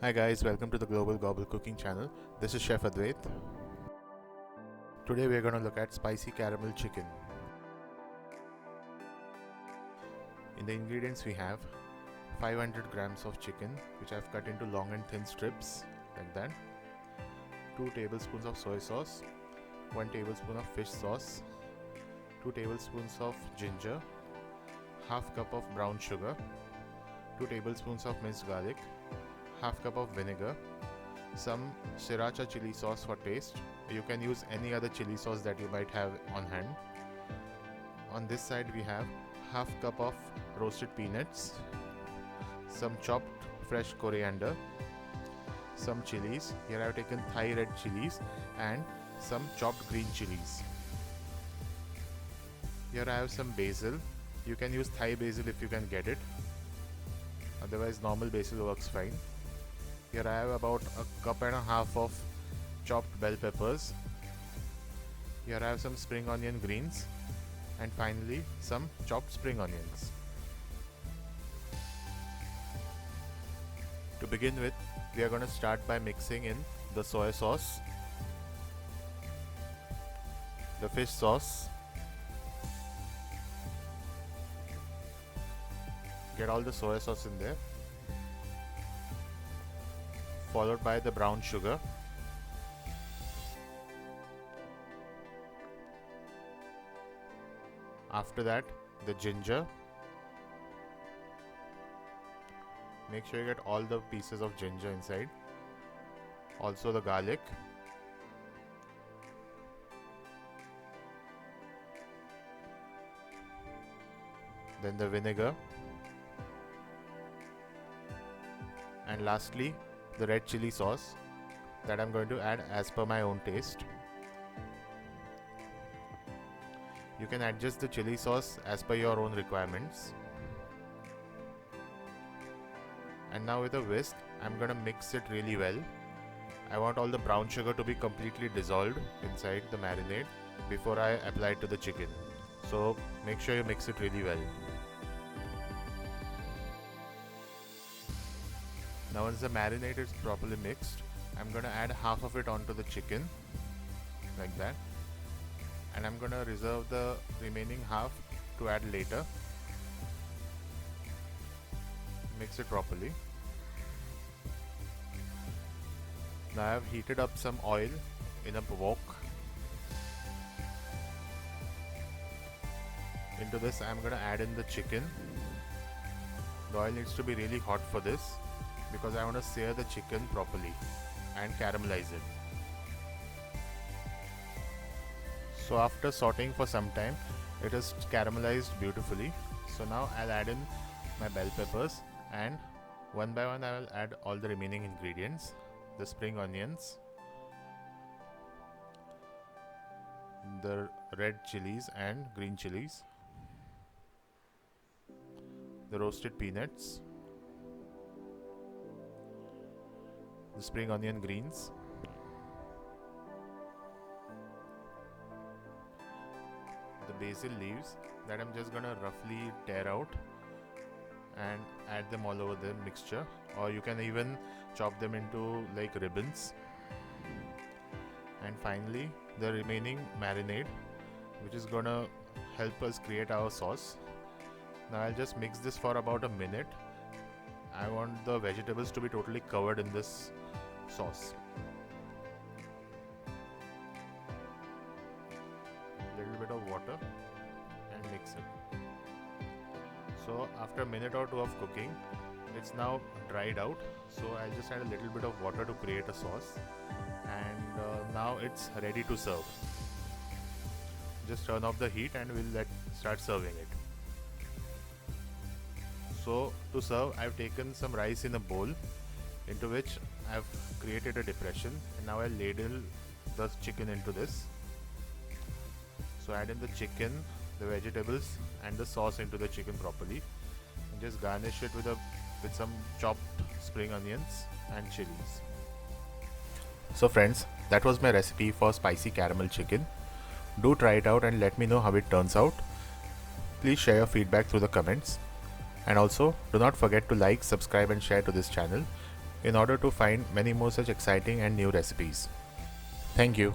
Hi guys, welcome to the Global Gobble Cooking channel. This is Chef Advait. Today we are going to look at spicy caramel chicken. In the ingredients we have 500 grams of chicken, which I have cut into long and thin strips like that, 2 tablespoons of soy sauce, 1 tablespoon of fish sauce, 2 tablespoons of ginger, half cup of brown sugar, 2 tablespoons of minced garlic, half cup of vinegar, some sriracha chili sauce for taste. You can use any other chili sauce that you might have on hand. On this side we have half cup of roasted peanuts, some chopped fresh coriander, some chilies. Here I have taken Thai red chilies and some chopped green chilies. Here I have some basil. You can use Thai basil if you can get it. Otherwise normal basil works fine. Here I have about a cup and a half of chopped bell peppers. Here I have some spring onion greens, and finally some chopped spring onions. To begin with, we are going to start by mixing in the soy sauce, the fish sauce. Get all the soy sauce in there, followed by the brown sugar, after that the ginger. Make sure you get all the pieces of ginger inside, also the garlic, then the vinegar, and lastly the red chili sauce that I'm going to add as per my own taste. You can adjust the chili sauce as per your own requirements. And now with a whisk, I'm going to mix it really well. I want all the brown sugar to be completely dissolved inside the marinade before I apply it to the chicken. So make sure you mix it really well. Now once the marinade is properly mixed, I'm going to add half of it onto the chicken like that, and I'm going to reserve the remaining half to add later. Mix it properly. Now I have heated up some oil in a wok. Into this I'm going to add in the chicken. The oil needs to be really hot for this, because I want to sear the chicken properly and caramelize it. So after sauteing for some time, it is caramelized beautifully. So now I'll add in my bell peppers, and one by one I will add all the remaining ingredients. The spring onions, the red chilies and green chilies, the roasted peanuts, the spring onion greens, the basil leaves that I'm just gonna roughly tear out and add them all over the mixture, or you can even chop them into like ribbons. And finally the remaining marinade, which is gonna help us create our sauce. Now I'll just mix this for about a minute. I want the vegetables to be totally covered in this sauce. Little bit of water and mix it. So after a minute or two of cooking, it's now dried out. So I'll just add a little bit of water to create a sauce, and now it's ready to serve. Just turn off the heat and we'll start serving it. So to serve, I've taken some rice in a bowl, into which I've created a depression, and now I'll ladle the chicken into this. So add in the chicken, the vegetables and the sauce into the chicken properly, and just garnish it with some chopped spring onions and chilies. So friends, that was my recipe for spicy caramel chicken. Do try it out and let me know how it turns out. Please share your feedback through the comments. And also, do not forget to like, subscribe and share to this channel. in order to find many more such exciting and new recipes. Thank you.